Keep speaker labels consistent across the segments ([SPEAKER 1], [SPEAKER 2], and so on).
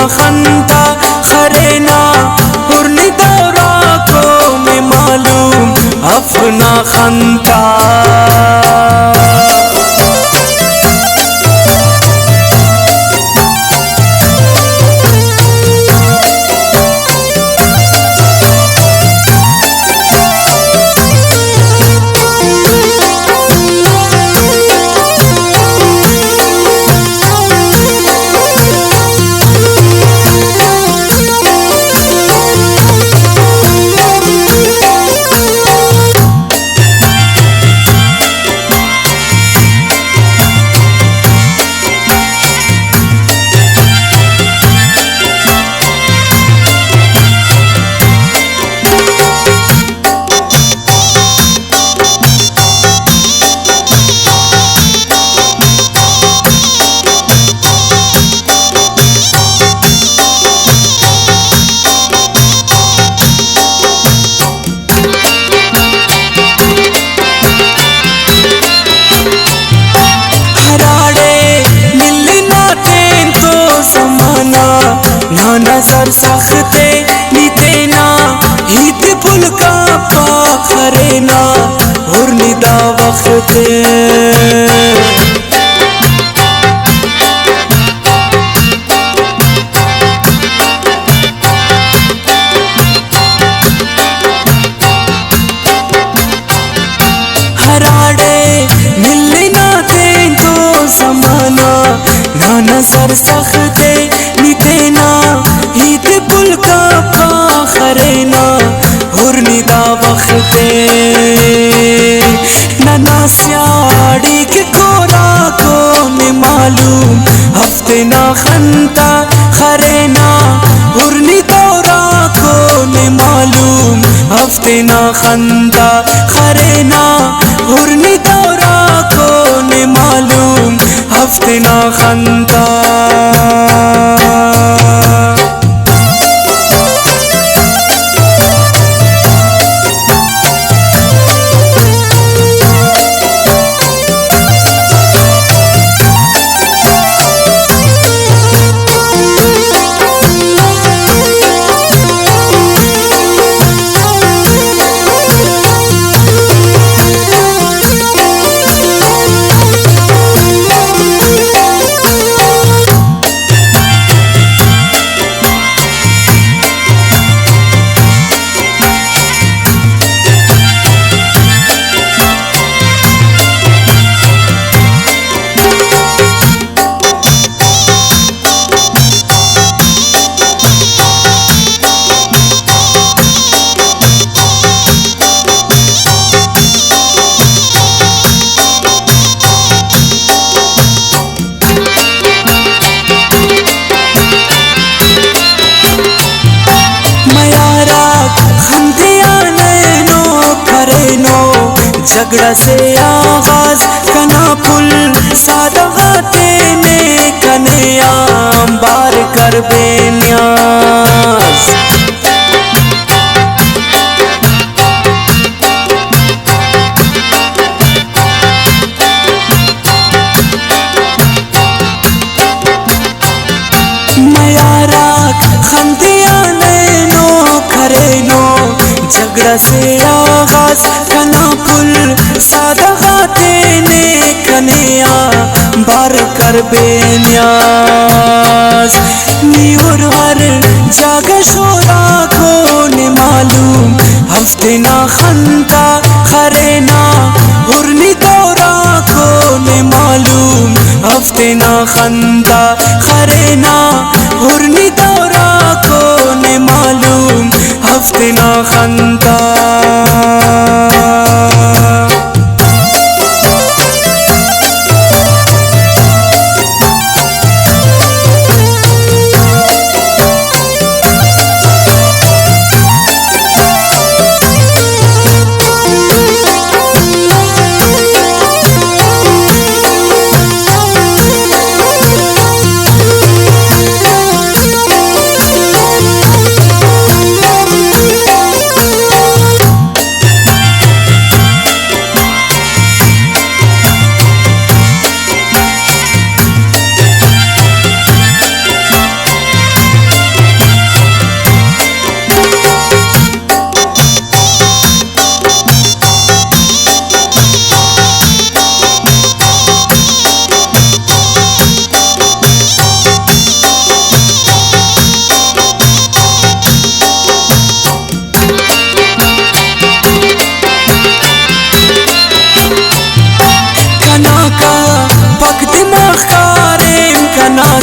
[SPEAKER 1] खंता खरेना पुरनी दौरा को में मालूम अपना खंता। नजर सख्ते नितेना हित पुल का पाखरेना और निदा वक्ते। हराड़े मिलना दे तो जमाना ना नजर सख्ते नितेना हित पुल का पाखरेना और निदा वक्ते। नना स्याड़ी के कोरा को में मालूम हफ्ते ना खंता खरेना और निदौरा को में मालूम हफ्ते ना खंता खरेना और निदौरा को में मालूम हफ्ते ना खंता। झगड़ा से आगाज कना पुल सादगाते ने कन्या बार कर बेन्याज। मयारा खंदिया नैनो खरेनो झगड़ा से आगाज कना पुल सादगाते ने कन्या बार कर बेन्याज। न्यूर हर जागा शोरा को ने मालूम हफ्ते ना खंता खरेना उर्नी दौरा को ने मालूम हफ्ते ना खंता खरेना उर्नी दौरा को ने मालूम हफ्ते ना खंता।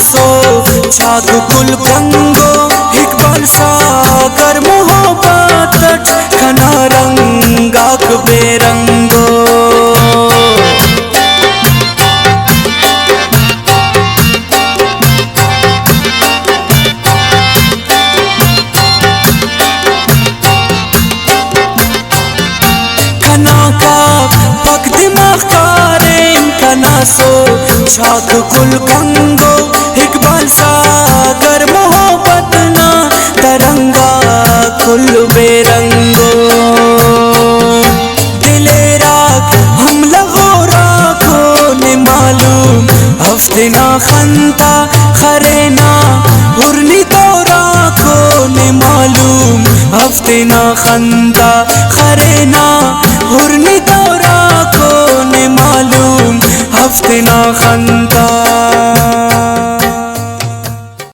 [SPEAKER 1] सो छाक कुल कंगो इकबाल सागर मोहब्बत खना रंगाक बेरंगो सो छाक कुल कंगो इकबाल सागर मोहब्बत ना तरंगा कुल बेरंगो दिले राग हम लगो राखो ने मालूम हफ्ते ना खंता खरे ना उर्नी तो राखो ने मालूम हफ्ते ना खंता खरे ना उर्नी तो राखो ने मालूम हफ्ते ना खंता